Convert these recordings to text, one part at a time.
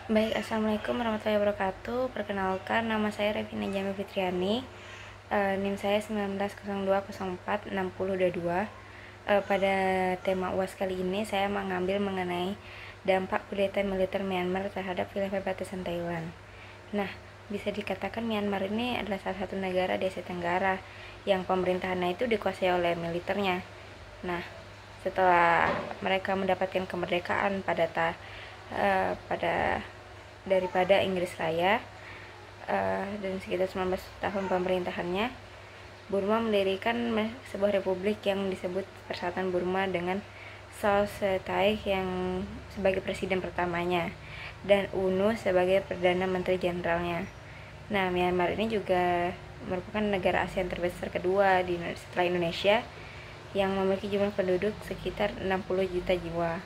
Baik, assalamualaikum warahmatullahi wabarakatuh. Perkenalkan, nama saya Revina Jami Fitriani. NIM saya 1902046022. Pada tema UAS kali ini saya mengambil mengenai dampak kudeta militer Myanmar terhadap wilayah perbatasan Thailand. Nah, bisa dikatakan Myanmar ini adalah salah satu negara di Asia Tenggara yang pemerintahannya itu dikuasai oleh militernya. Nah, setelah mereka mendapatkan kemerdekaan pada daripada Inggris Raya, dan sekitar 19 tahun pemerintahannya, Burma mendirikan sebuah republik yang disebut Persatuan Burma dengan Sao Setai yang sebagai presiden pertamanya dan UNU sebagai perdana menteri jenderalnya. Nah, Myanmar ini juga merupakan negara ASEAN terbesar kedua setelah Indonesia yang memiliki jumlah penduduk sekitar 60 juta jiwa.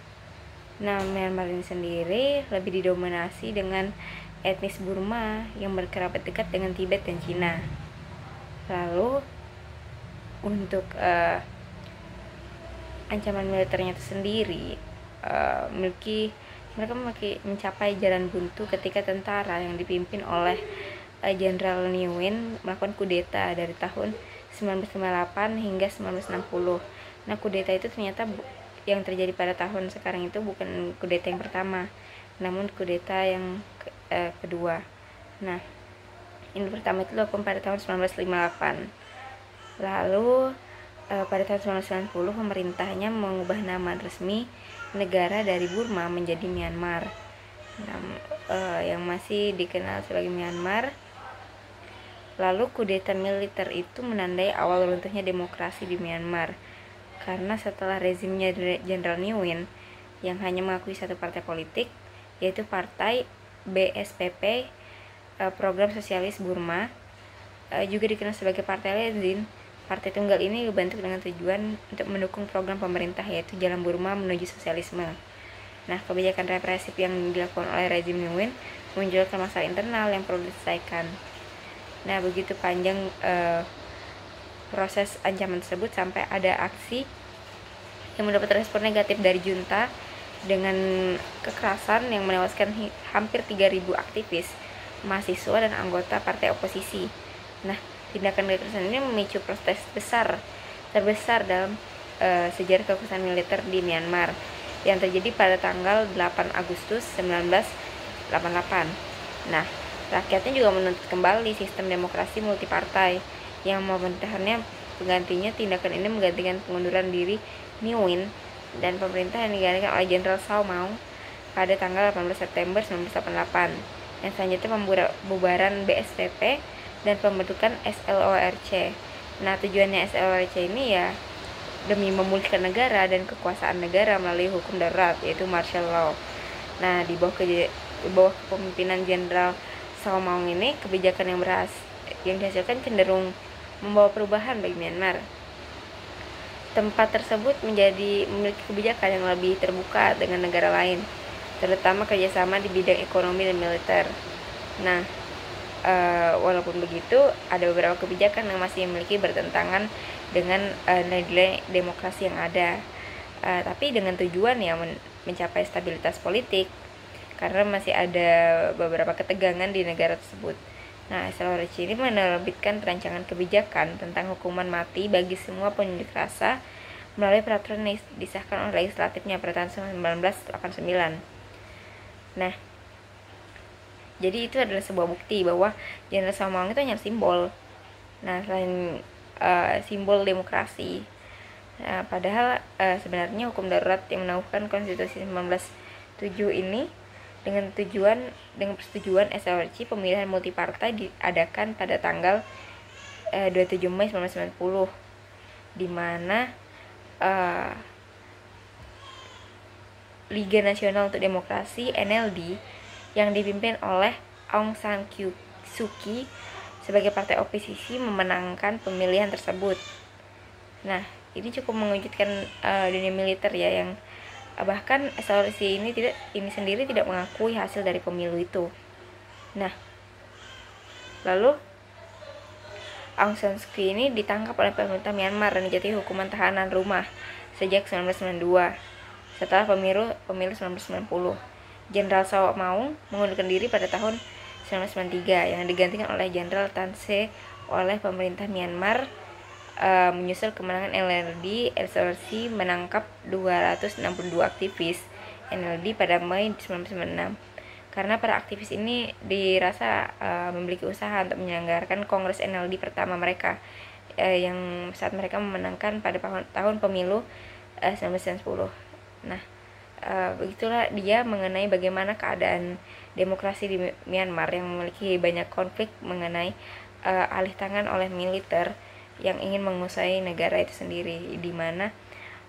Nah, Myanmar ini sendiri lebih didominasi dengan etnis Burma yang berkerabat dekat dengan Tibet dan Cina. Lalu untuk ancaman militernya itu sendiri, mereka mencapai jalan buntu ketika tentara yang dipimpin oleh Jenderal Nguyen melakukan kudeta dari tahun 1958 hingga 1960. Nah, kudeta itu ternyata yang terjadi pada tahun sekarang itu bukan kudeta yang pertama, namun kudeta yang kedua. Nah, ini pertama itu dilakukan pada tahun 1958. Lalu pada tahun 1990 pemerintahnya mengubah nama resmi negara dari Burma menjadi Myanmar, yang masih dikenal sebagai Myanmar. Lalu kudeta militer itu menandai awal runtuhnya demokrasi di Myanmar, karena setelah rezimnya Jenderal Nguyen yang hanya mengakui satu partai politik, yaitu Partai BSPP, Program Sosialis Burma, juga dikenal sebagai Partai Lezin. Partai tunggal ini dibentuk dengan tujuan untuk mendukung program pemerintah, yaitu Jalan Burma menuju Sosialisme. Nah, kebijakan represif yang dilakukan oleh rezim Nguyen memunculkan masalah internal yang perlu diselesaikan. Nah, begitu panjang proses ancaman tersebut sampai ada aksi yang mendapat respon negatif dari junta dengan kekerasan yang menewaskan hampir 3.000 aktivis, mahasiswa, dan anggota partai oposisi. Nah, tindakan kekerasan ini memicu protes terbesar dalam sejarah kekuasaan militer di Myanmar yang terjadi pada tanggal 8 Agustus 1988. Nah, rakyatnya juga menuntut kembali sistem demokrasi multipartai yang pemerintahannya penggantinya. Tindakan ini menggantikan pengunduran diri Nguyen dan pemerintah yang digantikan oleh Jenderal Sao Maung pada tanggal 18 September 1988, yang selanjutnya pembubaran BSPP dan pembentukan SLORC. Nah, tujuannya SLORC ini ya demi memulihkan negara dan kekuasaan negara melalui hukum darurat, yaitu martial law. Nah, di bawah kepemimpinan Jenderal Sao Maung ini, kebijakan yang dihasilkan cenderung membawa perubahan bagi Myanmar. Tempat tersebut memiliki kebijakan yang lebih terbuka dengan negara lain, terutama kerjasama di bidang ekonomi dan militer. Nah, walaupun begitu, ada beberapa kebijakan yang masih bertentangan dengan nilai demokrasi yang ada, tapi dengan tujuan ya mencapai stabilitas politik, karena masih ada beberapa ketegangan di negara tersebut. Nah, SLORC ini menerbitkan rancangan kebijakan tentang hukuman mati bagi semua pengunjuk rasa melalui peraturan yang disahkan oleh legislatifnya pada tahun 1989. Nah, jadi itu adalah sebuah bukti bahwa Jenderal Sao Maung itu hanya simbol. Nah, selain simbol demokrasi, padahal sebenarnya hukum darurat yang menaklukkan Konstitusi 1907 ini dengan persetujuan SLORC, pemilihan multipartai diadakan pada tanggal 27 Mei 1990, di mana Liga Nasional untuk Demokrasi (NLD) yang dipimpin oleh Aung San Suu Kyi sebagai partai oposisi memenangkan pemilihan tersebut. Nah, ini cukup mengejutkan dunia militer ya, yang bahkan SLORC ini sendiri tidak mengakui hasil dari pemilu itu. Nah, lalu Aung San Suu Kyi ini ditangkap oleh pemerintah Myanmar dan dijatuhi hukuman tahanan rumah sejak 1992 setelah pemilu 1990. Jenderal Sao Maung mengundurkan diri pada tahun 1993 yang digantikan oleh Jenderal Tan Se oleh pemerintah Myanmar. Menyusul kemenangan NLD, LCRC menangkap 262 aktivis NLD pada Mei 1996 karena para aktivis ini dirasa memiliki usaha untuk menyelenggarakan Kongres NLD pertama mereka yang saat mereka memenangkan pada tahun pemilu 1990. Nah, begitulah dia mengenai bagaimana keadaan demokrasi di Myanmar yang memiliki banyak konflik mengenai alih tangan oleh militer yang ingin menguasai negara itu sendiri, di mana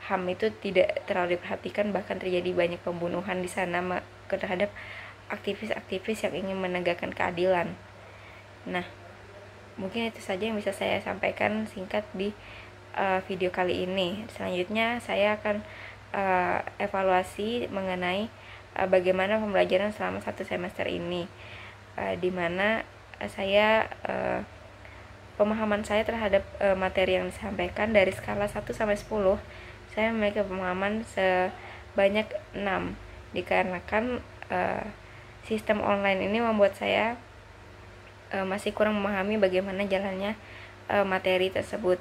HAM itu tidak terlalu diperhatikan, bahkan terjadi banyak pembunuhan di sana terhadap aktivis-aktivis yang ingin menegakkan keadilan. Nah, mungkin itu saja yang bisa saya sampaikan singkat di video kali ini. Selanjutnya saya akan evaluasi mengenai bagaimana pembelajaran selama 1 semester ini, di mana saya pemahaman saya terhadap materi yang disampaikan dari skala 1 sampai 10, saya memiliki pemahaman sebanyak 6, dikarenakan sistem online ini membuat saya masih kurang memahami bagaimana jalannya materi tersebut.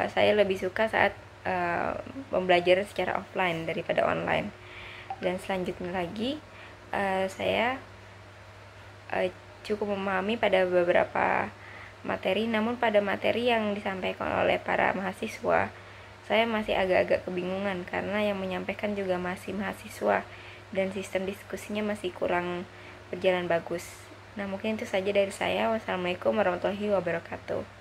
Saya lebih suka saat pembelajaran secara offline daripada online. Dan selanjutnya lagi, saya cukup memahami pada beberapa materi, namun pada materi yang disampaikan oleh para mahasiswa, saya masih agak-agak kebingungan karena yang menyampaikan juga masih mahasiswa dan sistem diskusinya masih kurang berjalan bagus. Nah, mungkin itu saja dari saya. Wassalamualaikum warahmatullahi wabarakatuh.